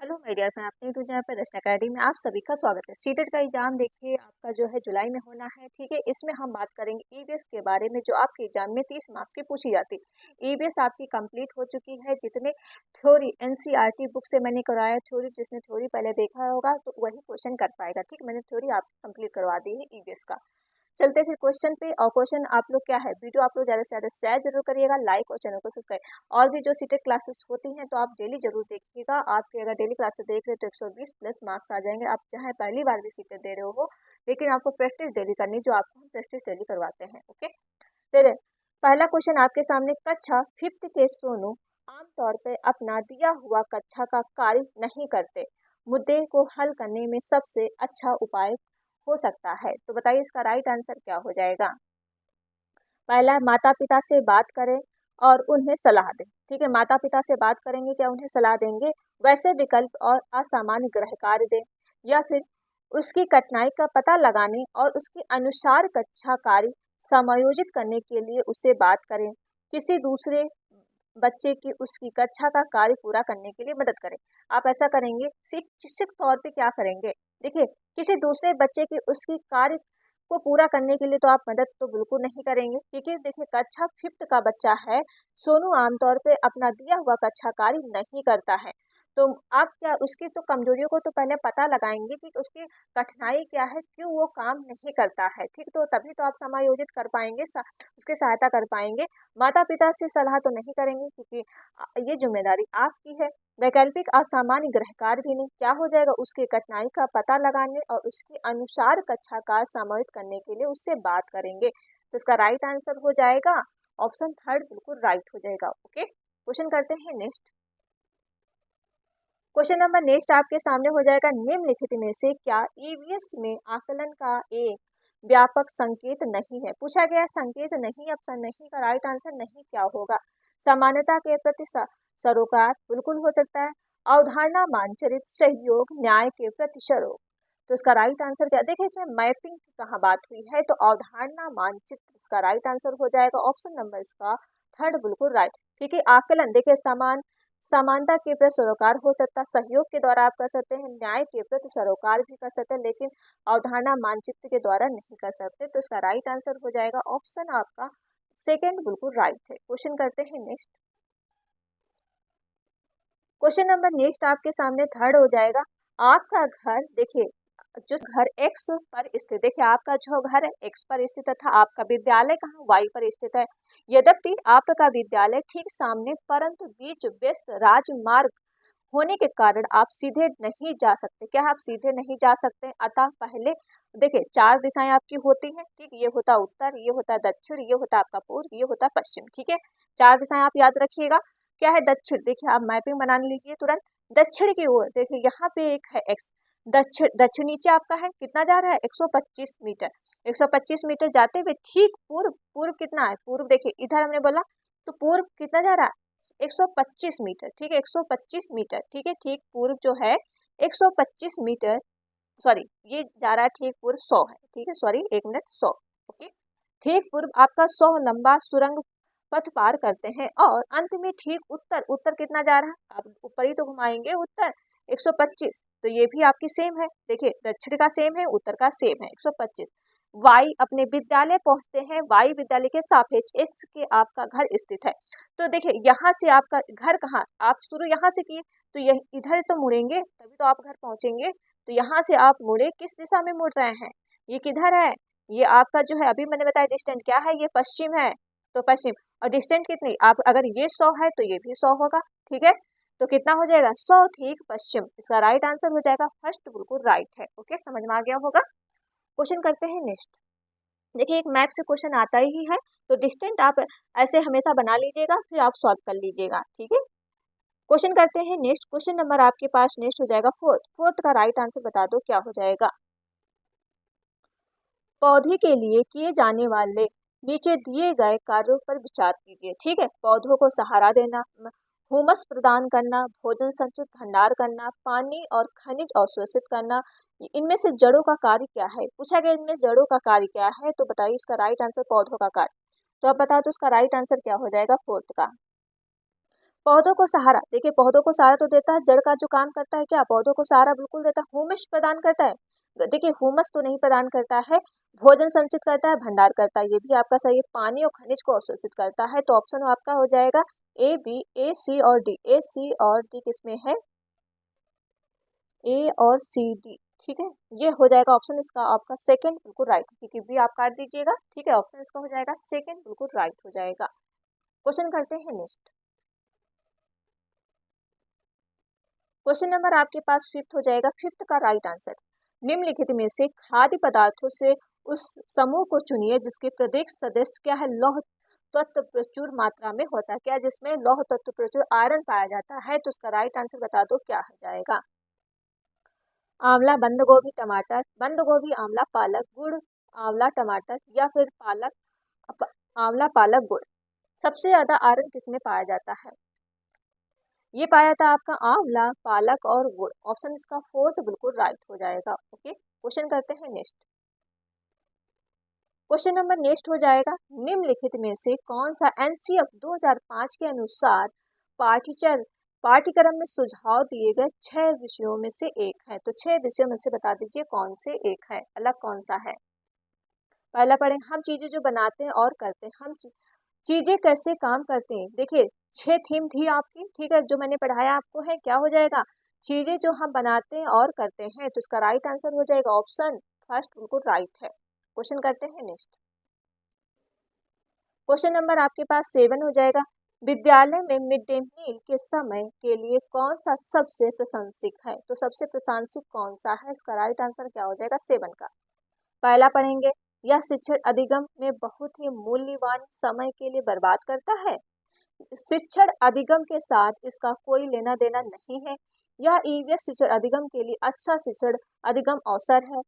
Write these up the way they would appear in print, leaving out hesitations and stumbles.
Hello मेरे dear friend, अपने YouTube channel पर रचना अकेडमी में आप सभी का स्वागत है। सीटेट का एग्जाम देखिए आपका जो है जुलाई में होना है, ठीक है। इसमें हम बात करेंगे ईवीएस के बारे में, जो आपके एग्जाम में 30 मार्क्स की पूछी जाती है। ईवीएस आपकी कंप्लीट हो चुकी है। जितने थ्योरी एनसीईआरटी बुक से मैंने कराया थ्योरी, जिसने थ्योरी पहले देखा होगा तो वही क्वेश्चन कर पाएगा, ठीक। मैंने थ्योरी आपकी कंप्लीट करवा दी है ईवीएस का। चलते फिर क्वेश्चन पे। और क्वेश्चन आप लोग क्या है, वीडियो आप लोग ज़्यादा से ज़्यादा शेयर जरूर करिएगा, लाइक और चैनल को सब्सक्राइब। और भी जो सीटेट क्लासेस होती हैं तो आप डेली जरूर देखिएगा। आपके अगर डेली क्लासेस देख रहे हो तो 120 प्लस मार्क्स आ जाएंगे। आप चाहे पहली बार भी सीटेट दे रहे हो, लेकिन आपको प्रैक्टिस डेली करनी, जो आपको हम प्रैक्टिस डेली करवाते हैं, ओके। फिर पहला क्वेश्चन आपके सामने, कक्षा फिफ्थ के सोनू आमतौर पर अपना दिया हुआ कक्षा का कार्य नहीं करते, मुद्दे को हल करने में सबसे अच्छा उपाय हो सकता है। तो बताइए इसका राइट आंसर क्या हो जाएगा। पहला, माता पिता से बात करें और उन्हें सलाह दें, ठीक है। माता पिता से बात करेंगे, क्या उन्हें सलाह देंगे, वैसे विकल्प और असामान्य गृह कार्य दें, या फिर उसकी कठिनाई का पता लगाने और उसके अनुसार कक्षा कार्य समायोजित करने के लिए उसे बात करें, किसी दूसरे बच्चे की उसकी कक्षा का कार्य पूरा करने के लिए मदद करें। आप ऐसा करेंगे, शिक्षक तौर पे क्या करेंगे, देखिए किसी दूसरे बच्चे की उसकी कार्य को पूरा करने के लिए तो आप मदद तो बिल्कुल नहीं करेंगे, क्योंकि देखिए कक्षा फिफ्थ का बच्चा है, सोनू आमतौर पे अपना दिया हुआ कक्षा कार्य नहीं करता है। तो आप क्या उसकी तो कमजोरियों को तो पहले पता लगाएंगे कि उसकी कठिनाई क्या है, क्यों वो काम नहीं करता है, ठीक। तो तभी तो आप समायोजित कर पाएंगे, उसकी सहायता कर पाएंगे। माता पिता से सलाह तो नहीं करेंगे, क्योंकि ये जिम्मेदारी आपकी है। वैकल्पिक असामान्य गृह कार्य भी नहीं, क्या हो जाएगा, उसकी कठिनाई का पता लगाने और उसके अनुसार कक्षा का समाहित करने के लिए उससे बात करेंगे। तो इसका राइट आंसर हो जाएगा ऑप्शन थर्ड, बिल्कुल राइट हो जाएगा, ओके। क्वेश्चन करते हैं नेक्स्ट। क्वेश्चन नंबर नेक्स्ट आपके सामने हो जाएगा, निम्नलिखित में से क्या ईवीएस में आकलन का एक व्यापक संकेत नहीं है। पूछा गया संकेत नहीं, ऑप्शन नहीं का राइट आंसर नहीं क्या होगा। समानता के प्रति सरोकार, बिल्कुल हो सकता है। अवधारणा मानचित्रित सहयोग, न्याय के प्रति सरोकार। तो इसका राइट आंसर क्या, देखिए इसमें मैपिंग की कहाँ बात हुई है, तो अवधारणा मानचित्र इसका राइट आंसर हो जाएगा ऑप्शन नंबर इसका थर्ड, बिल्कुल राइट। क्योंकि आकलन देखिए समानता के प्रति सरोकार हो सकता है, सहयोग के द्वारा आप कर सकते हैं, न्याय के प्रति सरोकार भी कर सकते हैं, लेकिन अवधारणा मानचित्र के द्वारा नहीं कर सकते। तो इसका राइट आंसर हो जाएगा ऑप्शन आपका सेकेंड, बिल्कुल राइट है। क्वेश्चन करते हैं नेक्स्ट। क्वेश्चन नंबर नेक्स्ट आपके सामने थर्ड हो जाएगा, आपका घर देखिए, जो घर एक्स पर स्थित, देखिए आपका जो घर है एक्स पर स्थित तथा आपका विद्यालय कहाँ वाई पर स्थित है। यद्यपि आपका विद्यालय ठीक सामने परंतु बीच व्यस्त राजमार्ग होने के कारण आप सीधे नहीं जा सकते, क्या आप सीधे नहीं जा सकते। अतः पहले देखिए चार दिशाएं आपकी होती हैं, ठीक। ये होता उत्तर, ये होता दक्षिण, ये होता आपका पूर्व, ये होता पश्चिम, ठीक है। चार दिशाएं आप याद रखिएगा। क्या है दक्षिण, देखिए आप मैपिंग बना लीजिए तुरंत। दक्षिण की ओर देखिए यहाँ पे एक है एक्स, दक्षिण नीचे आपका है, कितना जा रहा है 125 मीटर। 125 मीटर जाते हुए ठीक पूर्व, पूर्व कितना है, पूर्व देखिए इधर हमने बोला, तो पूर्व कितना जा रहा है 125 मीटर, ठीक है 125 मीटर, ठीक है। ठीक पूर्व जो है 125 मीटर, सॉरी ये जा रहा है ठीक पूर्व 100 है, ठीक है, सॉरी एक मिनट 100, ओके। ठीक पूर्व आपका 100 लंबा सुरंग पथ पार करते हैं और अंत में ठीक उत्तर, उत्तर कितना जा रहा है, आप ऊपर ही तो घुमाएंगे उत्तर 125, तो ये भी आपकी सेम है, देखिए दक्षिण का सेम है, उत्तर का सेम है 125। वाई अपने विद्यालय पहुंचते हैं, वाई विद्यालय के सापेक्ष एस के आपका घर स्थित है। तो देखिए यहाँ से आपका घर कहाँ, आप शुरू यहाँ से किए तो यह इधर तो मुड़ेंगे तभी तो आप घर पहुंचेंगे। तो यहाँ से आप मुड़े, किस दिशा में मुड़ रहे हैं, ये किधर है, ये आपका जो है अभी मैंने बताया डिस्टेंट क्या है, ये पश्चिम है, तो पश्चिम। और डिस्टेंस कितनी, आप अगर ये 100 है तो ये भी 100 होगा, ठीक है। तो कितना हो जाएगा 100 ठीक पश्चिम, इसका राइट आंसर हो जाएगा फर्स्ट, बिल्कुल राइट है, ओके समझ में आ गया होगा। क्वेश्चन करते हैं नेक्स्ट। देखिए एक मैप से क्वेश्चन आता ही है, तो डिस्टेंट आप ऐसे हमेशा बना लीजिएगा, फिर आप सॉल्व कर लीजिएगा, ठीक है। क्वेश्चन करते हैं नेक्स्ट। क्वेश्चन नंबर आपके पास नेक्स्ट हो जाएगा फोर्थ, फोर्थ का राइट आंसर बता दो क्या हो जाएगा। पौधे के लिए किए जाने वाले नीचे दिए गए कार्यों पर विचार कीजिए, ठीक है। पौधों को सहारा देना, हुमस प्रदान करना, भोजन संचित भंडार करना, पानी और खनिज अवशोषित करना, इनमें से जड़ों का कार्य क्या है। पूछा गया इनमें जड़ों का कार्य क्या है, तो बताइए इसका राइट आंसर पौधों का कार्य। तो आप बताओ तो इसका राइट आंसर क्या हो जाएगा फोर्थ का। पौधों को सहारा, देखिए पौधों को सहारा तो देता है, जड़ का जो काम करता है क्या, पौधों को सहारा बिल्कुल देता है, हुमस प्रदान करता है, देखिए हुमस तो नहीं प्रदान करता है, भोजन संचित करता है, भंडार करता है, ये भी आपका सही है, पानी और खनिज को अवशोषित करता है। तो ऑप्शन आपका हो जाएगा ए, बी, ए, सी और डी। ए, सी और डी किसमें है, ए और सी, डी, ठीक है, ये हो जाएगा ऑप्शन इसका आपका सेकंड बिल्कुल राइट है, क्योंकि बी आप काट दीजिएगा, ठीक है, ऑप्शन इसका हो जाएगा सेकंड बिल्कुल राइट हो जाएगा। क्वेश्चन करते हैं नेक्स्ट। क्वेश्चन नंबर आपके पास फिफ्थ हो जाएगा, फिफ्थ का राइट आंसर, निम्नलिखित में से खाद्य पदार्थों से उस समूह को चुनिए जिसके प्रत्येक सदस्य क्या है, लौह तत्व प्रचुर मात्रा में होता है, क्या जिसमें लौह तत्व प्रचुर आयरन पाया जाता है। तो उसका राइट आंसर बता दो क्या हो जाएगा। आंवला, बंद गोभी, टमाटर, बंद गोभी, आंवला, पालक, गुड़, आंवला, टमाटर, या फिर पालक, आंवला, पालक, गुड़। सबसे ज्यादा आयरन किसमें पाया जाता है, ये पाया जाता है आपका आंवला, पालक और गुड़। ऑप्शन इसका फोर्थ बिल्कुल राइट हो जाएगा। ओके, क्वेश्चन करते हैं नेक्स्ट। क्वेश्चन नंबर नेक्स्ट हो जाएगा, निम्नलिखित में से कौन सा एनसीएफ 2005 के अनुसार पाठ्यक्रम में सुझाव दिए गए 6 विषयों में से एक है। तो 6 विषयों में से बता दीजिए कौन से एक है, अलग कौन सा है। पहला पढ़ेंगे, हम चीजें जो बनाते हैं और करते हैं, हम चीजें कैसे काम करते हैं। देखिए 6 थीम थी आपकी, ठीक है, जो मैंने पढ़ाया आपको है, क्या हो जाएगा, चीजें जो हम बनाते हैं और करते हैं। तो इसका राइट आंसर हो जाएगा ऑप्शन फर्स्ट बिल्कुल राइट है। क्वेश्चन करते हैं नेक्स्ट। क्वेश्चन नंबर आपके पास 7 हो जाएगा, विद्यालय में मिड डे मील के समय के लिए कौन सा सबसे प्रासंगिक है। तो सबसे प्रासंगिक कौन सा है, इसका राइट आंसर क्या हो जाएगा 7 का। पहला पढ़ेंगे, यह शिक्षण अधिगम में बहुत ही मूल्यवान समय के लिए बर्बाद करता है। शिक्षण अधिगम के साथ इसका कोई लेना देना नहीं है। यह ईवीएस शिक्षण अधिगम के लिए अच्छा शिक्षण अधिगम अवसर है।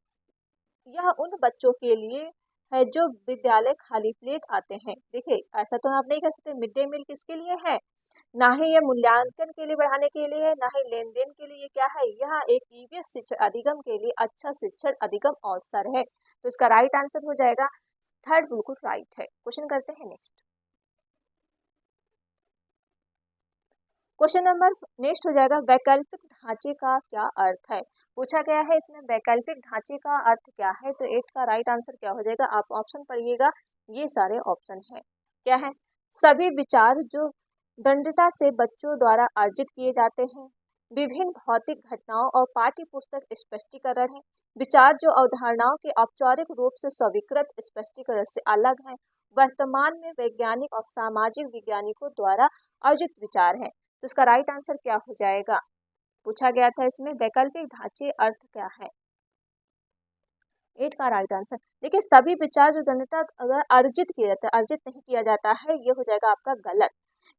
यह उन बच्चों के लिए है जो विद्यालय खाली प्लेट आते हैं। देखिए ऐसा तो आप नहीं कह सकते, मिड डे मील किसके लिए है, ना ही ये मूल्यांकन के लिए बढ़ाने के लिए है, ना ही लेन देन के लिए, क्या है, यह एक ईवीएस शिक्षण अधिगम के लिए अच्छा शिक्षण अधिगम अवसर है। तो इसका राइट आंसर हो जाएगा थर्ड बिल्कुल राइट है। क्वेश्चन करते हैं नेक्स्ट। क्वेश्चन नंबर नेक्स्ट हो जाएगा, वैकल्पिक ढांचे का क्या अर्थ है। पूछा गया है इसमें वैकल्पिक ढांचे का अर्थ क्या है। तो 8 का राइट आंसर क्या हो जाएगा, आप ऑप्शन पढ़िएगा, ये सारे ऑप्शन है, क्या है, सभी विचार जो दृढ़ता से बच्चों द्वारा अर्जित किए जाते हैं, विभिन्न भौतिक घटनाओं और पाठ्य पुस्तक स्पष्टीकरण है, विचार जो अवधारणाओं के औपचारिक रूप से स्वीकृत स्पष्टीकरण से अलग है, वर्तमान में वैज्ञानिक और सामाजिक वैज्ञानिकों द्वारा अर्जित विचार है। तो इसका राइट आंसर क्या हो जाएगा, पूछा गया था इसमें वैकल्पिक ढांचे अर्थ क्या है। 8 का राइट आंसर, देखिए सभी विचार जो जनता अगर अर्जित किया जाता है, अर्जित नहीं किया जाता है, ये हो जाएगा आपका गलत।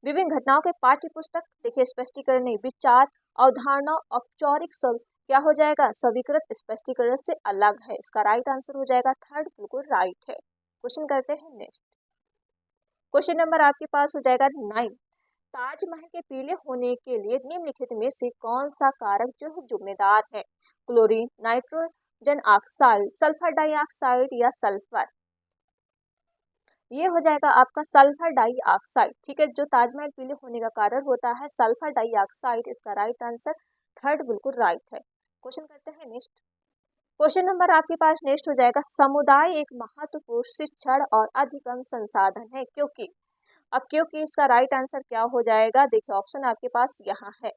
विभिन्न घटनाओं के पाठ्य पुस्तक, देखिए स्पष्टीकरण नहीं, विचार अवधारणा औपचारिक सब क्या हो जाएगा, स्वीकृत स्पष्टीकरण से अलग है। इसका राइट आंसर हो जाएगा थर्ड बिल्कुल राइट है। क्वेश्चन करते हैं नेक्स्ट। क्वेश्चन नंबर आपके पास हो जाएगा 9, ताजमहल के पीले होने के लिए निम्नलिखित में से कौन सा कारक जो है जिम्मेदार है, chlorine, nitrogen oxide, sulphur dioxide या सल्फर। ये हो जाएगा आपका सल्फर डाइऑक्साइड, ठीक है, जो ताजमहल पीले होने का कारण होता है सल्फर डाइऑक्साइड। इसका राइट आंसर थर्ड बिल्कुल राइट है। क्वेश्चन करते हैं नेक्स्ट। क्वेश्चन नंबर आपके पास नेक्स्ट हो जाएगा, समुदाय एक महत्वपूर्ण शिक्षण और अधिगम संसाधन है क्योंकि। अब क्योंकि इसका राइट आंसर क्या हो जाएगा, देखिए ऑप्शन आपके पास यहाँ है,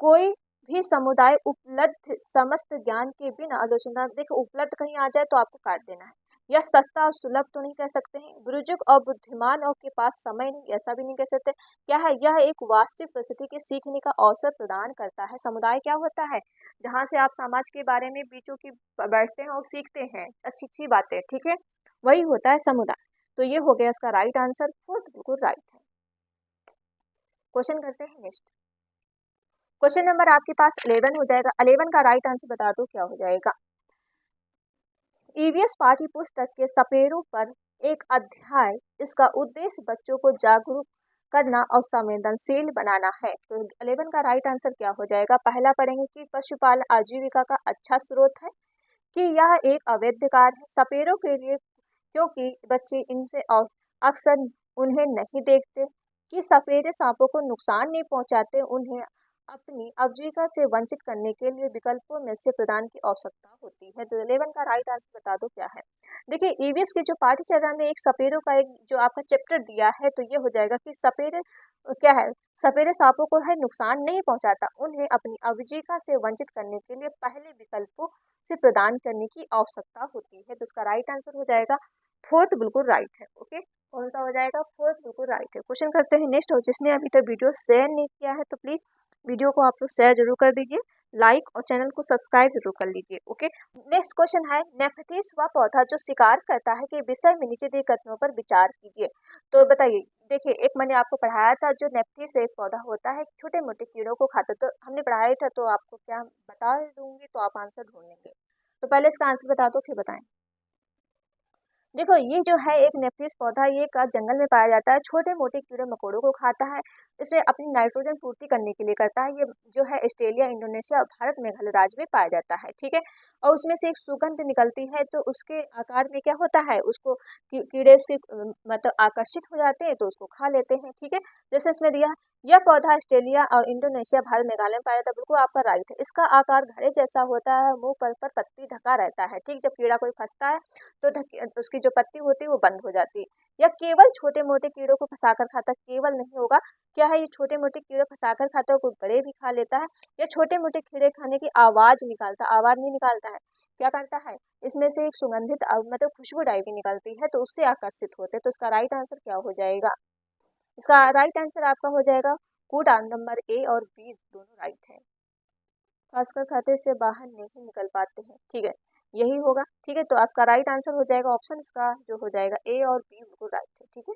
कोई भी समुदाय उपलब्ध समस्त ज्ञान के बिना आलोचना, देखो उपलब्ध कहीं आ जाए तो आपको काट देना है, या सस्ता और सुलभ तो नहीं कह सकते हैं, बुजुर्ग और बुद्धिमान और के पास समय नहीं, ऐसा भी नहीं कह सकते, क्या है, यह एक वास्तविक परिस्थिति के सीखने का अवसर प्रदान करता है। समुदाय क्या होता है, जहाँ से आप समाज के बारे में बीचों की बैठते हैं और सीखते हैं अच्छी अच्छी बातें, ठीक है, वही होता है समुदाय। तो ये हो गया इसका राइट आंसर, फोर्थ बिल्कुल राइट है। क्वेश्चन करते हैं नेक्स्ट। क्वेश्चन नंबर आपके पास 11 हो जाएगा, 11 का राइट आंसर बता दो क्या हो जाएगा। ईवीएस पाठ्य पुस्तक के सपेरों पर एक अध्याय, इसका उद्देश्य बच्चों को जागरूक करना और संवेदनशील बनाना है। तो 11 का राइट आंसर क्या हो जाएगा, पहला पढ़ेंगे कि पशुपालन आजीविका का अच्छा स्रोत है, कि यह एक अवैध कार्य है सपेरों के लिए क्योंकि बच्चे इनसे अक्सर उन्हें नहीं देखते, कि सफेदे सांपों को नुकसान नहीं पहुंचाते, उन्हें अपनी आजीविका से वंचित करने के लिए विकल्पों में से प्रदान की आवश्यकता होती है। तो 11 का राइट आंसर बता दो क्या है। देखिए ईवीएस के जो पाठ्यचर्या में एक सपेरों का एक जो आपका चैप्टर दिया है, तो ये हो जाएगा कि सपेरे क्या है, सपेरे सांपों को है नुकसान नहीं पहुंचाता, उन्हें अपनी आजीविका से वंचित करने के लिए पहले विकल्पों से प्रदान करने की आवश्यकता होती है। तो इसका राइट आंसर हो जाएगा फोर्थ, बिल्कुल राइट है। ओके, कौन सा हो जाएगा, फोर्थ बिल्कुल राइट है। क्वेश्चन करते हैं नेक्स्ट। और जिसने अभी तक वीडियो शेयर नहीं किया है तो प्लीज वीडियो को आप लोग शेयर जरूर कर दीजिए, लाइक और चैनल को सब्सक्राइब जरूर कर लीजिए। ओके, नेक्स्ट क्वेश्चन है, नेफथीस वह पौधा जो शिकार करता है के विषय में नीचे दिए कथनों पर विचार कीजिए। तो बताइए, देखिए एक मैंने आपको पढ़ाया था, जो नेफथीस एक पौधा होता है छोटे मोटे कीड़ों को खाता, तो हमने पढ़ाया था, तो आपको क्या बता दूंगी तो आप आंसर ढूंढ लेंगे। तो पहले इसका आंसर बता दो फिर बताएं। देखो ये जो है एक नेफिस पौधा, ये का जंगल में पाया जाता है, छोटे मोटे कीड़े मकोड़ों को खाता है, इसे अपनी नाइट्रोजन पूर्ति करने के लिए करता है। ये जो है ऑस्ट्रेलिया, इंडोनेशिया और भारत मेघालय राज्य में पाया जाता है। ठीक है, और उसमें से एक सुगंध निकलती है, तो उसके आकार में क्या होता है, उसको कीड़े उसके मतलब आकर्षित हो जाते हैं तो उसको खा लेते हैं। ठीक है, जैसे इसमें दिया, यह पौधा ऑस्ट्रेलिया और इंडोनेशिया, भारत मेघालय में पाया जाता है, बिल्कुल आपका राइट है। इसका आकार घड़े जैसा होता है, मुंह पर पत्ती ढका रहता है। ठीक, जब कीड़ा कोई फंसता है तो उसकी जो पत्ती होती है वो बंद हो जाती है। या केवल छोटे मोटे कीड़ों को फंसाकर खाता, केवल नहीं होगा, क्या है, ये छोटे मोटे कीड़े फंसाकर खाता है, कोई बड़े भी खा लेता है। या छोटे मोटे कीड़े खाने की आवाज निकालता, आवाज नहीं निकालता है, क्या करता है, इसमें से एक सुगंधित मतलब खुशबू टाइप की निकलती है, तो उससे आकर्षित होते हैं। तो इसका राइट आंसर क्या हो जाएगा, इसका राइट आंसर आपका हो जाएगा कूट, नंबर ए और बी दोनों राइट है। खासकर खाते से बाहर नहीं निकल पाते हैं, ठीक है, यही होगा। ठीक है, तो आपका राइट आंसर हो जाएगा ऑप्शन इसका जो हो जाएगा ए और बी बिल्कुल राइट है। ठीक है,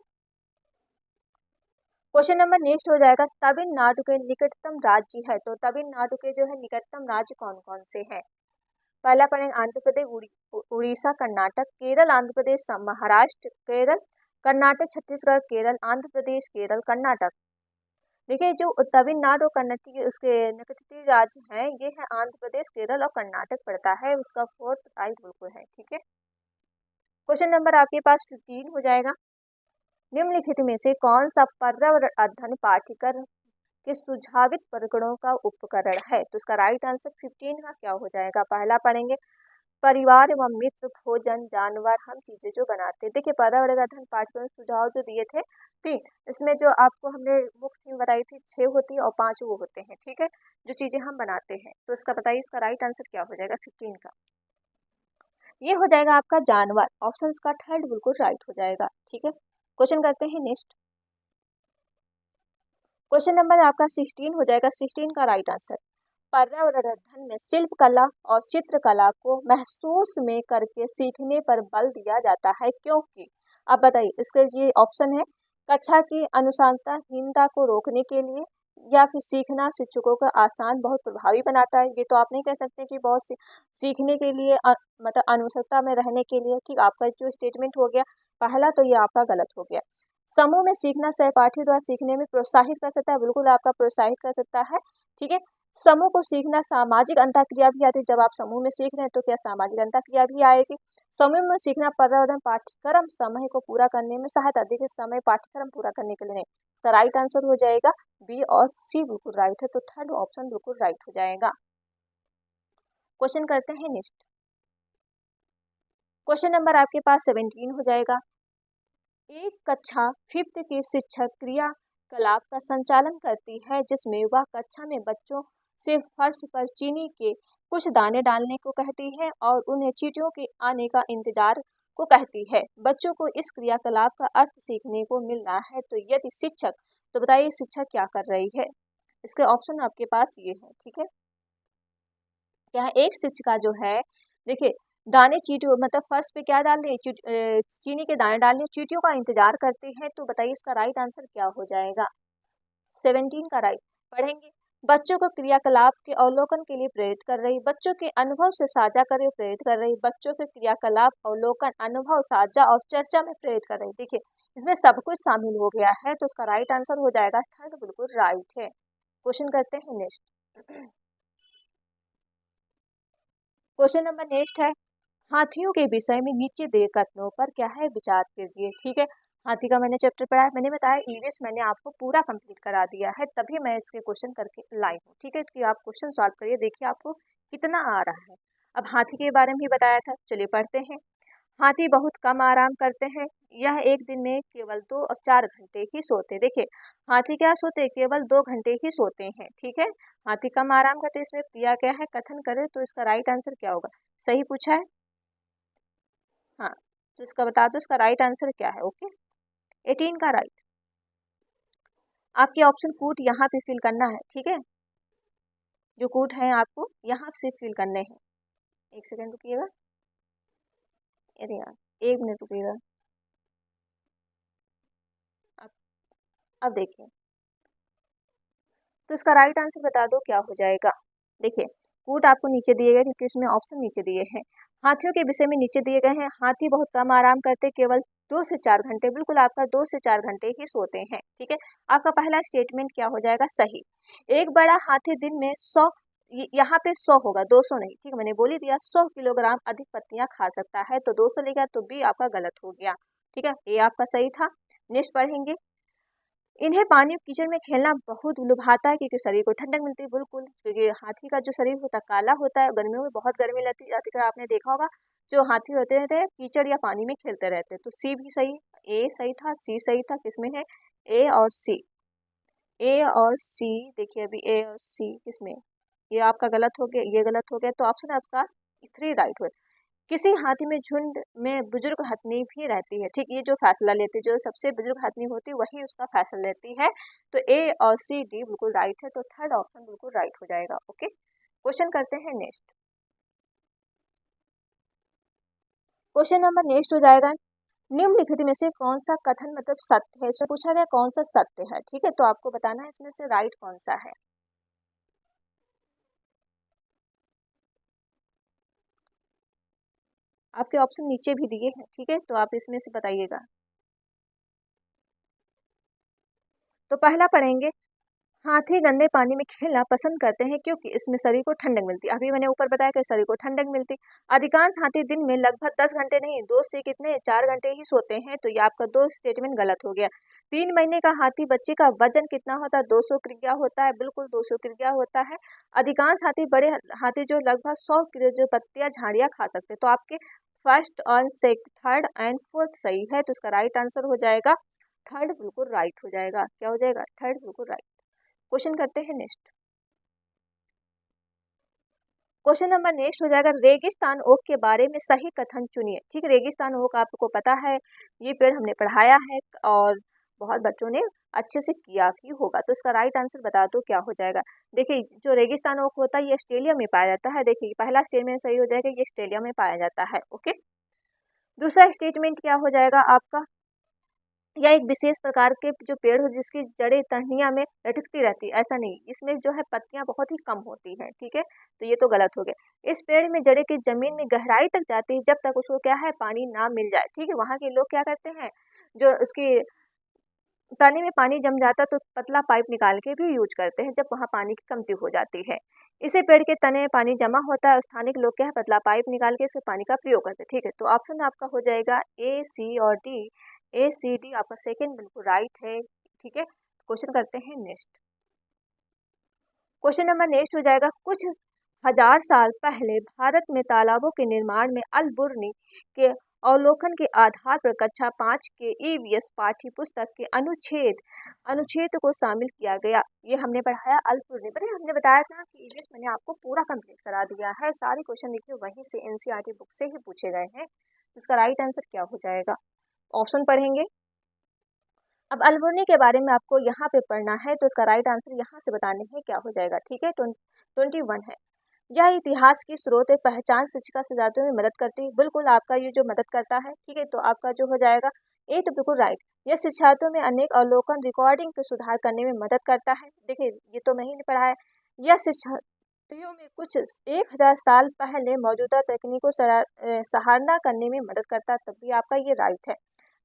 क्वेश्चन नंबर नेक्स्ट हो जाएगा, तमिलनाडु के निकटतम राज्य है। तो तमिलनाडु के जो है निकटतम राज्य कौन कौन से हैं। पहला पढ़ेंगे आंध्र प्रदेश, उड़ीसा, कर्नाटक, केरल, आंध्र प्रदेश, महाराष्ट्र, केरल, कर्नाटक, छत्तीसगढ़, केरल, आंध्र प्रदेश, केरल, कर्नाटक। देखिए जो तमिलनाडु और कर्नाटक के उसके निकटवर्ती राज्य हैं, ये है आंध्र प्रदेश, केरल और कर्नाटक पड़ता है, उसका फोर्थ राइट बिल्कुल है। ठीक है, क्वेश्चन नंबर आपके पास 15 हो जाएगा, निम्नलिखित में से कौन सा पर्यावरण अध्ययन पाठ्यक्रम के सुझावित प्रकरणों का उपकरण है। तो इसका राइट आंसर 15 का क्या हो जाएगा। पहला पढ़ेंगे, परिवार एवं मित्र, भोजन, जानवर, हम चीजें जो बनाते हैं। देखिए पर्यावरण अध्ययन पाठ्यक्रम सुझाव जो दिए थे 3, इसमें जो आपको हमने मुख्य थीम बताई थी 6 होती है और 5 वो होते हैं। ठीक है, जो चीजें हम बनाते हैं, तो इसका बताइए इसका राइट आंसर क्या हो जाएगा 15 का। ये हो जाएगा आपका जानवर, ऑप्शन का थर्ड बिल्कुल राइट हो जाएगा। ठीक है, क्वेश्चन करते हैं नेक्स्ट। क्वेश्चन नंबर आपका 16 हो जाएगा, 16 का राइट आंसर, पर्यावरण अध्ययन में शिल्प कला और चित्रकला को महसूस में करके सीखने पर बल दिया जाता है, क्योंकि आप बताइए इसके ये ऑप्शन है, कक्षा की अनुशासनहीनता को रोकने के लिए, या फिर सीखना शिक्षकों का आसान बहुत प्रभावी बनाता है। ये तो आप नहीं कह सकते कि बहुत सीखने के लिए मतलब अनुशंसा में रहने के लिए। ठीक, आपका जो स्टेटमेंट हो गया पहला, तो ये आपका गलत हो गया। समूह में सीखना सहपाठी द्वारा सीखने में प्रोत्साहित कर सकता है, बिल्कुल आपका प्रोत्साहित कर सकता है। ठीक है, समूह को सीखना सामाजिक अंतःक्रिया भी आती है, जब आप समूह में सीख रहे हैं तो क्या सामाजिक अंतःक्रिया भी आएगी। समूह में सीखना पर्यावरण पाठ्यक्रम समय को पूरा करने में सहायता, देखिए समय पाठ्यक्रम पूरा करने के लिए नहीं, तो राइट आंसर हो जाएगा बी और सी बिल्कुल राइट है, तो थर्ड ऑप्शन बिल्कुल राइट हो जाएगा। क्वेश्चन करते हैं नेक्स्ट। क्वेश्चन नंबर आपके पास 17 हो जाएगा, एक कक्षा 5th की शिक्षक क्रियाकलाप का संचालन करती है, जिसमें वह कक्षा में बच्चों से फर्श पर चीनी के कुछ दाने डालने को कहती है और उन्हें चींटियों के आने का इंतजार को कहती है। बच्चों को इस क्रियाकलाप का अर्थ सीखने को मिल रहा है, तो यदि शिक्षक, तो बताइए शिक्षक क्या कर रही है। इसके ऑप्शन आपके पास ये है। ठीक है, क्या है, एक शिक्षिका जो है, देखिए दाने चींटियों मतलब फर्श पे क्या डाल रही है, चीनी के दाने डाल रही है, चींटियों का इंतजार करती है, तो बताइए इसका राइट आंसर क्या हो जाएगा। 17 का राइट पढ़ेंगे, बच्चों को क्रियाकलाप के अवलोकन के लिए प्रेरित कर रही, बच्चों के अनुभव से साझा कर प्रेरित कर रही, बच्चों के क्रियाकलाप अवलोकन अनुभव साझा और चर्चा में प्रेरित कर रही। देखिए इसमें सब कुछ शामिल हो गया है, तो उसका राइट आंसर हो जाएगा थर्ड बिल्कुल राइट है। क्वेश्चन करते हैं नेक्स्ट। क्वेश्चन नंबर नेक्स्ट है, हाथियों के विषय में नीचे दिए कथनों पर क्या है विचार कीजिए। ठीक है, हाथी का मैंने चैप्टर पढ़ा है, मैंने बताया ईवीएस मैंने आपको पूरा कंप्लीट करा दिया है, तभी मैं इसके क्वेश्चन करके लाई हूँ। ठीक है, कि आप क्वेश्चन सॉल्व करिए, देखिए आपको कितना आ रहा है। अब हाथी के बारे में भी बताया था, चलिए पढ़ते हैं। हाथी बहुत कम आराम करते हैं। यह एक दिन में केवल 2 और 4 घंटे ही सोते हैं। देखिए हाथी क्या सोते हैं, केवल 2 घंटे ही सोते हैं। ठीक है, हाथी कम आराम करते हैं, इसमें दिया गया है, कथन करें तो इसका राइट आंसर क्या होगा। सही पूछा है, हाँ, तो इसका बता दो इसका राइट आंसर क्या है। ओके, 18 का राइट। आपके ऑप्शन कूट यहाँ पे फिल करना है। ठीक है, जो कूट है आपको यहाँ से फिल करने हैं। एक सेकेंड रुकिएगा, अरे यार 1 मिनट रुकिएगा। अब अब देखिए, तो इसका राइट आंसर बता दो क्या हो जाएगा। देखिए कूट आपको नीचे दिए गए, क्योंकि इसमें ऑप्शन नीचे दिए हैं। हाथियों के विषय में नीचे दिए गए हैं। हाथी बहुत कम आराम करते, केवल 2 से 4 घंटे। बिल्कुल आपका 2 से 4 घंटे ही सोते हैं। ठीक है, आपका पहला स्टेटमेंट क्या हो जाएगा, सही। एक बड़ा हाथी दिन में 100, यहाँ पे 100 होगा, 200 नहीं। ठीक है, मैंने बोल ही दिया 100 किलोग्राम अधिक पत्तियां खा सकता है, तो 200 लेगा, तो बी आपका गलत हो गया। ठीक है, ये आपका सही था। नेक्स्ट पढ़ेंगे। इन्हें पानी और कीचड़ में खेलना बहुत लुभाता है, क्योंकि शरीर को ठंडक मिलती है। बिल्कुल, क्योंकि हाथी का जो शरीर होता है काला होता है, गर्मियों में बहुत गर्मी लगती जाती है, आपने देखा होगा। जो हाथी होते रहते हैं कीचड़ या पानी में खेलते रहते हैं। तो सी भी सही, ए सही था, सी सही था, किसमें है, ए और सी। ए और सी, देखिए अभी ए और सी किसमें, ये आपका गलत हो गया, ये गलत हो गया, तो ऑप्शन आपका 3 राइट हुए। किसी हाथी में झुंड में बुजुर्ग हथनी भी रहती है। ठीक, ये जो फैसला लेती है, जो सबसे बुजुर्ग हथनी होती है वही उसका फैसला लेती है। तो ए और सी डी बिल्कुल राइट है, तो थर्ड ऑप्शन बिल्कुल राइट हो जाएगा। ओके, क्वेश्चन करते हैं नेक्स्ट। क्वेश्चन नंबर नेक्स्ट हो जाएगा, निम्नलिखित में से कौन सा कथन मतलब सत्य है। इसमें पूछा गया कौन सा सत्य है। ठीक है, तो आपको बताना है इसमें से राइट कौन सा है। आपके ऑप्शन नीचे भी दिए हैं। ठीक है, तो आप इसमें से बताइएगा। तो पहला पढ़ेंगे, हाथी गंदे पानी में खेलना पसंद करते हैं, क्योंकि इसमें शरीर को ठंडक मिलती है। अभी मैंने ऊपर बताया कि शरीर को ठंडक मिलती। अधिकांश हाथी दिन में लगभग 10 घंटे नहीं, 2 से कितने 4 घंटे ही सोते हैं, तो ये आपका 2 स्टेटमेंट गलत हो गया। 3 महीने का हाथी बच्चे का वजन कितना होता है, 200 किलोग्राम होता है। बिल्कुल 200 किलोग्राम होता है। अधिकांश हाथी बड़े हाथी जो लगभग 100 किलो जो पत्तियां झाड़ियां खा सकते हैं। तो आपके फर्स्ट और थर्ड एंड फोर्थ सही है, तो इसका राइट आंसर हो जाएगा थर्ड, बिल्कुल राइट हो जाएगा। क्या हो जाएगा, थर्ड बिल्कुल राइट। क्वेश्चन करते हैं नेक्स्ट। क्वेश्चन नंबर नेक्स्ट हो जाएगा, रेगिस्तान ओक के बारे में सही कथन चुनिए। ठीक है, रेगिस्तान ओक आपको पता है, ये पेड़ हमने पढ़ाया है और बहुत बच्चों ने अच्छे से किया भी होगा। तो इसका राइट आंसर बता दो क्या हो जाएगा। देखिए जो रेगिस्तान ओक होता है ये ऑस्ट्रेलिया में पाया जाता है। देखिए पहला स्टेटमेंट सही हो जाएगा, ये ऑस्ट्रेलिया में पाया जाता है। ओके, दूसरा स्टेटमेंट क्या हो जाएगा आपका, या एक विशेष प्रकार के जो पेड़ हो जिसकी जड़ें टहनियाँ में लटकती रहती है, ऐसा नहीं, इसमें जो है पत्तियां बहुत ही कम होती हैं। ठीक है, तो ये तो गलत हो गया। इस पेड़ में जड़ें की जमीन में गहराई तक जाती है, जब तक उसको क्या है पानी ना मिल जाए। ठीक है, वहाँ के लोग क्या करते हैं, जो उसकी तने में पानी जम जाता है तो पतला पाइप निकाल के भी यूज करते हैं, जब वहाँ पानी की कमती हो जाती है। इसे पेड़ के तने में पानी जमा होता है, स्थानिक लोग क्या है पतला पाइप निकाल के इसे पानी का प्रयोग करते हैं। ठीक है, तो ऑप्शन आपका हो जाएगा ए सी और डी। ए सी डी आपका सेकेंड बिल्कुल राइट है। ठीक है, क्वेश्चन करते हैं नेक्स्ट। क्वेश्चन नंबर नेक्स्ट हो जाएगा, कुछ हजार साल पहले भारत में तालाबों के निर्माण में अल बुर्नी के अवलोकन के आधार पर कक्षा 5 के ईवीएस पाठ्य पुस्तक के अनुच्छेद अनुच्छेद को शामिल किया गया। ये हमने पढ़ाया अल बुर्नी पर, हमने बताया था कि ईवीएस मैंने आपको पूरा कंप्लीट करा दिया है। सारे क्वेश्चन देखिए वहीं से एनसीईआरटी बुक से ही पूछे गए हैं। तो इसका राइट आंसर क्या हो जाएगा, ऑप्शन पढ़ेंगे। अब अल्बर्नी के बारे में आपको यहाँ पे पढ़ना है, तो इसका राइट आंसर यहाँ से बताने हैं क्या हो जाएगा। ठीक है, 21 है। यह इतिहास की स्रोत पहचान शिक्षिका सिद्धांतों में मदद करती है। बिल्कुल आपका ये जो मदद करता है। ठीक है, तो आपका जो हो जाएगा ए तो बिल्कुल राइट। यह शिक्षार्थों में अनेक अवलोकन रिकॉर्डिंग को सुधार करने में मदद करता है। देखिए ये तो नहीं पढ़ा है। यह शिक्षार्थियों में कुछ 1000 साल पहले मौजूदा तकनीकों सराहना करने में मदद करता है, तब भी आपका ये राइट है।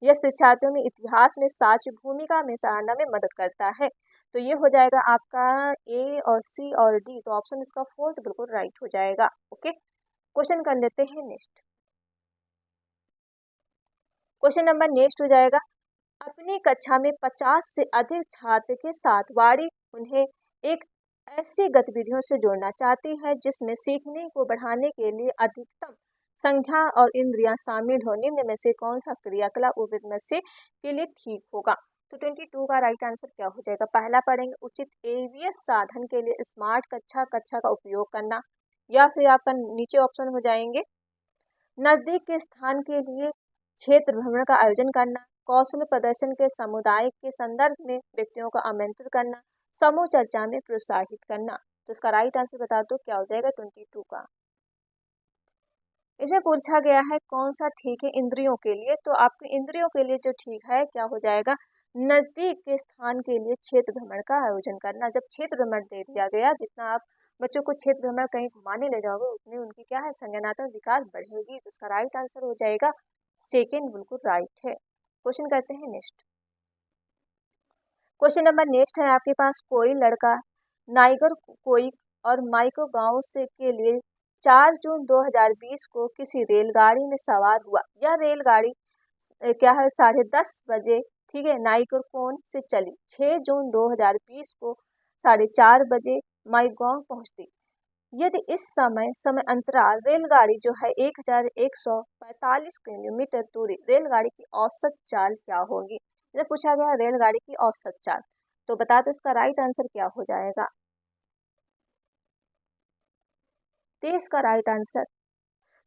यह शिक्षार्थियों में इतिहास में साक्ष्य भूमिका में सराहना में मदद करता है। तो ये हो जाएगा आपका ए और सी और डी, तो ऑप्शन इसका फोर्थ बिल्कुल राइट हो जाएगा। ओके, क्वेश्चन कर लेते हैं नेक्स्ट। क्वेश्चन नंबर नेक्स्ट हो जाएगा, अपनी कक्षा में 50 से अधिक छात्र के साथ वाणी उन्हें एक ऐसी गतिविधियों से जोड़ना चाहती है जिसमें सीखने को बढ़ाने के लिए अधिकतम संख्या और इंद्रियां शामिल हो। निम्न में से कौन सा क्रियाकलाप उपयुक्त में से के लिए ठीक होगा? तो 22 का राइट आंसर क्या हो जाएगा? पहला पढ़ेंगे, उचित एवीएस साधन के लिए स्मार्ट कक्षा कक्षा का उपयोग करना, या फिर आपका नीचे ऑप्शन हो जाएंगे नजदीक के स्थान के लिए क्षेत्र भ्रमण का आयोजन करना, कौशल प्रदर्शन के समुदाय के संदर्भ में व्यक्तियों को आमंत्रित करना, समूह चर्चा में प्रोत्साहित करना। तो इसका राइट आंसर बता दो क्या हो जाएगा 22 का। इसे पूछा गया है कौन सा ठीक है इंद्रियों के लिए, तो आपके इंद्रियों के लिए जो ठीक है क्या हो जाएगा? नजदीक के स्थान के लिए क्षेत्र भ्रमण का आयोजन करना। जब क्षेत्र भ्रमण दे दिया गया, जितना आप बच्चों को क्षेत्र भ्रमण कहीं घुमाने ले जाओगे उतनी उनकी क्या है संज्ञानात्मक विकास बढ़ेगी। तो उसका राइट आंसर हो जाएगा सेकेंड, बिल्कुल राइट है। क्वेश्चन करते हैं नेक्स्ट। क्वेश्चन नंबर नेक्स्ट है आपके पास, कोई लड़का नाइगर कोई और माइको गांव से के लिए 4 जून 2020 को किसी रेलगाड़ी में सवार हुआ। यह रेलगाड़ी क्या है 10:30 बजे, ठीक है, नाइकरकोन से चली। 6 जून 2020 को 4:30 बजे माईगांव पहुंचती। यदि इस समय अंतराल रेलगाड़ी जो है 1145 किलोमीटर दूरी, रेलगाड़ी की औसत चाल क्या होगी? इसे पूछा गया रेलगाड़ी की औसत चाल। तो बता दो इसका राइट आंसर क्या हो जाएगा? 23 का राइट आंसर,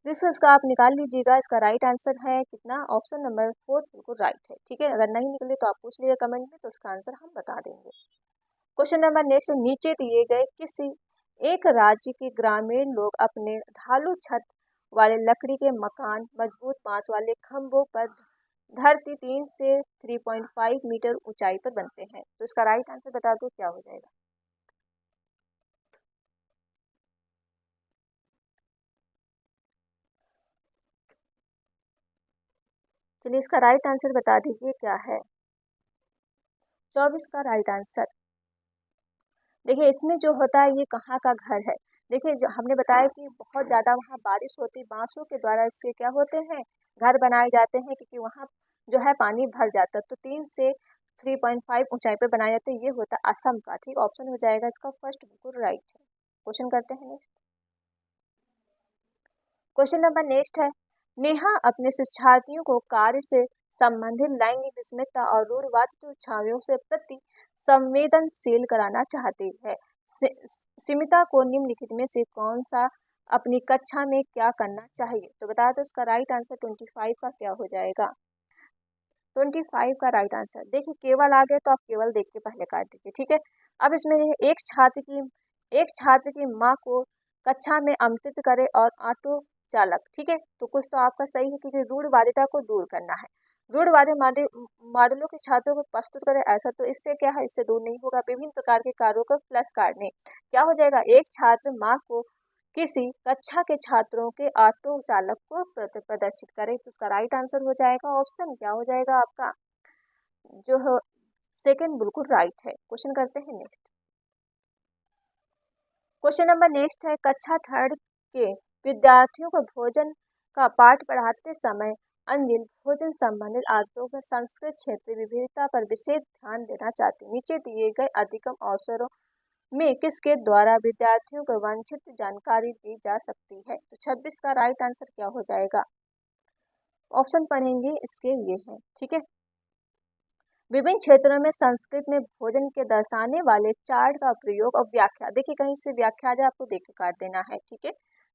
इसका आप निकाल लीजिएगा। इसका राइट आंसर है कितना? ऑप्शन नंबर 4 बिल्कुल राइट है। ठीक है, अगर नहीं निकले तो आप पूछ लीजिए कमेंट में, तो इसका आंसर हम बता देंगे। क्वेश्चन नंबर नेक्स्ट, नीचे दिए गए किसी एक राज्य के ग्रामीण लोग अपने ढालू छत वाले लकड़ी के मकान, मजबूत बांस वाले खंभों पर धरती 3 से 3.5 मीटर ऊंचाई पर बनते हैं। तो इसका राइट आंसर बता दो क्या हो जाएगा? चलिए इसका राइट आंसर बता दीजिए क्या है? 24 का राइट आंसर। देखिए इसमें जो होता है ये कहाँ का घर है? देखिए जो हमने बताया कि बहुत ज़्यादा वहाँ बारिश होती, बांसों के द्वारा इसके क्या होते हैं घर बनाए जाते हैं, क्योंकि वहाँ जो है पानी भर जाता है। तो 3 से 3.5 ऊंचाई पे बनाए जाते हैं। ये होता है असम का। ठीक, ऑप्शन हो जाएगा इसका फर्स्ट, बिल्कुल राइट है। क्वेश्चन करते हैं नेक्स्ट। क्वेश्चन नंबर नेक्स्ट है, नेहा अपने शिक्षार्थियों को कार्य से संबंधित लैंगिक विषमता और रूढ़िवादी छावियों से प्रति संवेदनशील कराना चाहती है। सीमिता को निम्नलिखित में से कौन सा अपनी कक्षा में क्या करना चाहिए? तो बता दो इसका राइट आंसर 25 का क्या हो जाएगा? 25 का राइट आंसर। देखिए केवल आ गया तो आप केवल देख के पहले काट दीजिए। ठीक है, अब इसमें एक छात्र की माँ को कक्षा में आमंत्रित करे और ऑटो चालक, ठीक है, तो कुछ तो आपका सही है क्योंकि रूढ़वादिता को दूर करना है। रूढ़वादी मॉडलों के छात्रों को प्रस्तुत करे ऐसा, तो इससे क्या है, इससे दूर नहीं होगा। विभिन्न प्रकार के कार्यों को प्लस काटने, क्या हो जाएगा? एक छात्र माँ को किसी कक्षा के छात्रों के ऑटो चालक को प्रदर्शित करे। तो उसका राइट आंसर हो जाएगा ऑप्शन क्या हो जाएगा आपका? जो है सेकंड, बिल्कुल राइट है। क्वेश्चन करते हैं नेक्स्ट। क्वेश्चन नंबर नेक्स्ट है, कक्षा थर्ड के विद्यार्थियों को भोजन का पाठ पढ़ाते समय अंजिल भोजन संबंधित आदतों में संस्कृत क्षेत्रीय विविधता पर विशेष ध्यान देना चाहती है। नीचे दिए गए अधिगम अवसरों में किसके द्वारा विद्यार्थियों को वांछित जानकारी दी जा सकती है? तो 26 का राइट आंसर क्या हो जाएगा? ऑप्शन पढ़ेंगे इसके ये हैं। ठीक है, विभिन्न क्षेत्रों में संस्कृत में भोजन के दर्शाने वाले चार्ट का प्रयोग और व्याख्या। देखिए कहीं से व्याख्या आ जाए आपको देख के काट देना है। ठीक है,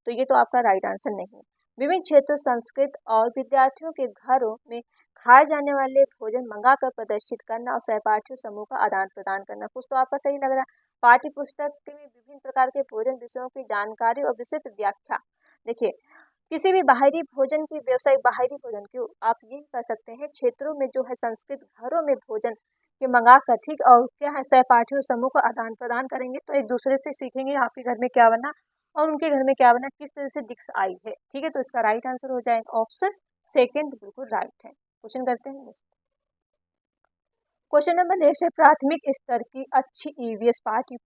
तो ये तो आपका राइट आंसर नहीं है। विभिन्न क्षेत्रों संस्कृत और विद्यार्थियों के घरों में खाए जाने वाले भोजन मंगाकर प्रदर्शित करना और सहपाठियों समूह का आदान प्रदान करना। कुछ तो आपका सही लग रहा है। पाठ्य पुस्तक में विभिन्न प्रकार के भोजन विषयों की जानकारी और विस्तृत व्याख्या। देखिए किसी भी बाहरी भोजन की व्यवसाय, बाहरी भोजन क्यों आप ये कर सकते हैं क्षेत्रों में जो है संस्कृत घरों में भोजन के मंगा कर, ठीक, और क्या है सहपाठियों समूह का आदान प्रदान करेंगे तो एक दूसरे से सीखेंगे आपके घर में क्या बना और उनके घर में क्या बना, किस तरह से डिश आई है। ठीक है, तो इसका राइट आंसर हो जाएगा ऑप्शन सेकेंड, बिल्कुल राइट है। क्वेश्चन करते हैं नेक्स्ट। क्वेश्चन नंबर नेक्स्ट है, प्राथमिक स्तर की अच्छी ईवीएस पाठ्य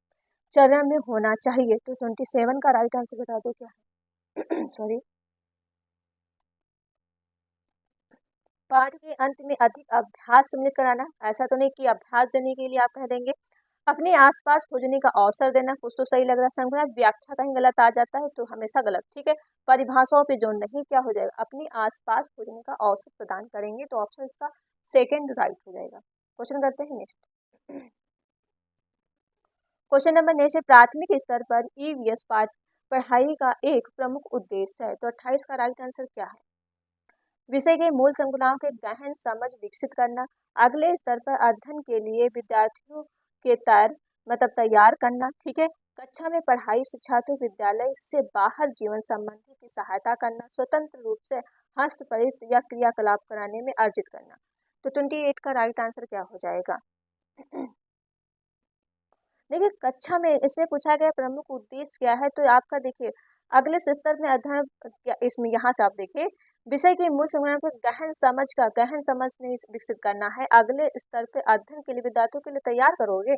चरण में होना चाहिए। तो 27 का राइट आंसर बता दो क्या है? सॉरी पाठ के अंत में अधिक अभ्यास सम्मिलित कराना, ऐसा तो नहीं कि अभ्यास देने के लिए आप कह देंगे। अपने आसपास खोजने का अवसर देना, कुछ तो सही लग रहा है। संज्ञा व्याख्या कहीं गलत आ जाता है तो हमेशा गलत, ठीक है। परिभाषाओं पे जोड़ नहीं, क्या हो जाएगा, अपने आसपास खोजने का अवसर प्रदान करेंगे तो ऑप्शन इसका सेकंड राइट हो जाएगा। क्वेश्चन करते हैं नेक्स्ट। क्वेश्चन नंबर नेक्स्ट है, प्राथमिक स्तर पर ईवीएस पाठ पढ़ाई का एक प्रमुख उद्देश्य है, तो 28 का राइट आंसर क्या है। विषय के मूल संकुलाओं के गहन समझ विकसित करना, अगले स्तर पर अध्ययन के लिए विद्यार्थियों के तैयार करना, ठीक है। कक्षा में पढ़ाई छात्रों विद्यालय से बाहर जीवन संबंधी की सहायता करना, स्वतंत्र रूप से हस्तपरित या क्रियाकलाप कराने में अर्जित करना। तो 28 का राइट आंसर क्या हो जाएगा। देखिए कक्षा में इसमें पूछा गया प्रमुख उद्देश्य क्या है, तो आपका देखिए अगले स्तर में अध्ययन, इसमें यहाँ से आप देखिए विषय के मूल संज्ञान को गहन समझ नहीं विकसित करना है, अगले स्तर पे अध्ययन के लिए विद्यार्थियों के लिए तैयार करोगे।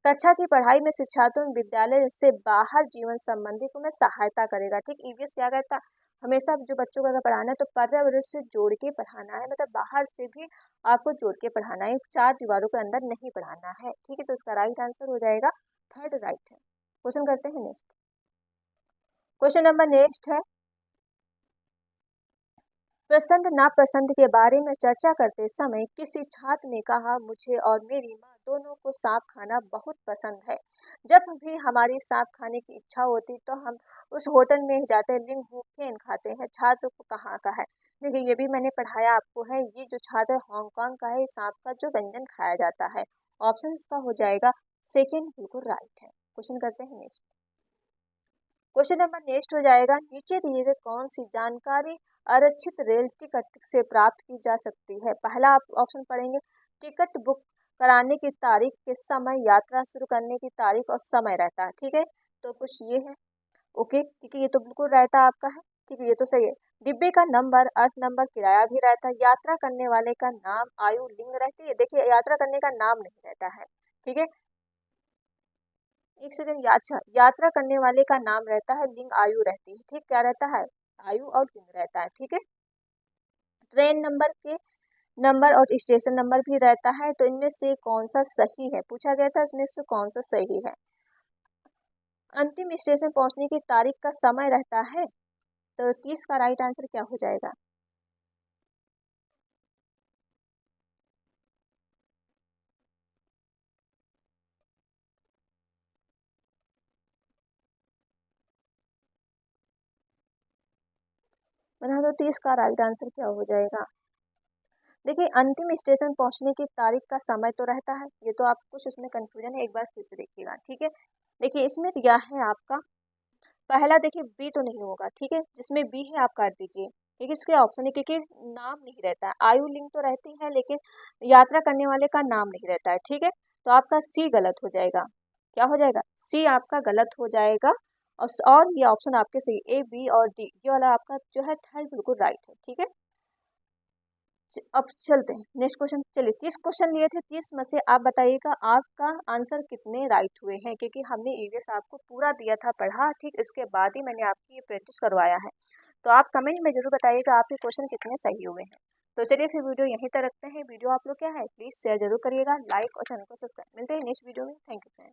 कक्षा की पढ़ाई में शिक्षार्थी विद्यालय से बाहर जीवन संबंधी को में सहायता करेगा, ठीक। ईवीएस क्या कहता है, हमेशा जो बच्चों को अगर पढ़ाना है तो पर्यावरण से जोड़ के पढ़ाना है, मतलब बाहर से भी आपको जोड़ के पढ़ाना है, 4 दीवारों के अंदर नहीं पढ़ाना है, ठीक है। तो इसका राइट आंसर हो जाएगा थर्ड राइट है। क्वेश्चन करते हैं नेक्स्ट। क्वेश्चन नंबर नेक्स्ट है, पसंद नापसंद के बारे में चर्चा करते समय किसी छात्र ने कहा, मुझे और मेरी माँ दोनों को सांप खाना बहुत पसंद है। जब भी हमारी सांप खाने की इच्छा होती तो हम उस होटल में जाते लिंग हुकेन खाते हैं। छात्र को कहाँ का है, देखिए ये भी मैंने पढ़ाया आपको है, ये जो छात्र हांगकांग का है, सांप का जो व्यंजन खाया जाता है। ऑप्शन इसका हो जाएगा सेकेंड बिल्कुल राइट है। क्वेश्चन करते हैं नेक्स्ट। क्वेश्चन नंबर नेक्स्ट हो जाएगा, नीचे दिए गए कौन सी जानकारी आरक्षित रेल टिकट से प्राप्त की जा सकती है। पहला आप ऑप्शन पढ़ेंगे, टिकट बुक कराने की तारीख के समय, यात्रा शुरू करने की तारीख और समय रहता है, ठीक है। तो कुछ ये है, ओके, ठीक है, ये तो बिल्कुल रहता है आपका है, ठीक है, ये तो सही है। डिब्बे का नंबर, अर्थ नंबर, किराया भी रहता है। यात्रा करने वाले का नाम, आयु, लिंग रहती है। देखिए यात्रा करने का नाम नहीं रहता है, ठीक है। एक सेकंड, अच्छा, यात्रा करने वाले का नाम रहता है, लिंग आयु रहती है, ठीक, क्या रहता है, आयु और लिंग रहता है, ठीक है। ट्रेन नंबर के नंबर और स्टेशन नंबर भी रहता है। तो इनमें से कौन सा सही है, पूछा गया था, इसमें से कौन सा सही है। अंतिम स्टेशन पहुंचने की तारीख का समय रहता है। तो 30 का राइट आंसर क्या हो जाएगा। बता दो 30 का राइट आंसर क्या हो जाएगा। देखिए अंतिम स्टेशन पहुंचने की तारीख का समय तो रहता है, ये तो आपको कुछ उसमें कंफ्यूजन है, एक बार फिर से देखिएगा, ठीक है। देखिए इसमें दिया है आपका पहला, देखिए बी तो नहीं होगा, ठीक है, जिसमें बी है आप काट दीजिए, क्योंकि इसके ऑप्शन है, क्योंकि नाम नहीं रहता है। आयु लिंग तो रहती है लेकिन यात्रा करने वाले का नाम नहीं रहता है, ठीक है। तो आपका सी गलत हो जाएगा, क्या हो जाएगा, सी आपका गलत हो जाएगा। और ये ऑप्शन आपके सही, ए बी और डी, ये वाला आपका जो है थर्ड बिल्कुल राइट है, ठीक है। अब चलते हैं नेक्स्ट क्वेश्चन। चलिए 30 क्वेश्चन लिए थे, 30 में से आप बताइएगा आपका आंसर कितने राइट हुए हैं, क्योंकि हमने ईवीएस आपको पूरा दिया था पढ़ा, ठीक, इसके बाद ही मैंने आपकी ये प्रैक्टिस करवाया है। तो आप कमेंट में जरूर बताइएगा आपके क्वेश्चन कितने सही हुए हैं। तो चलिए फिर वीडियो यहीं तक रखते हैं। वीडियो आप लोग क्या है प्लीज़ शेयर जरूर करिएगा, लाइक और चैनल को सब्सक्राइब। मिलते हैं नेक्स्ट वीडियो में। Thank you friend.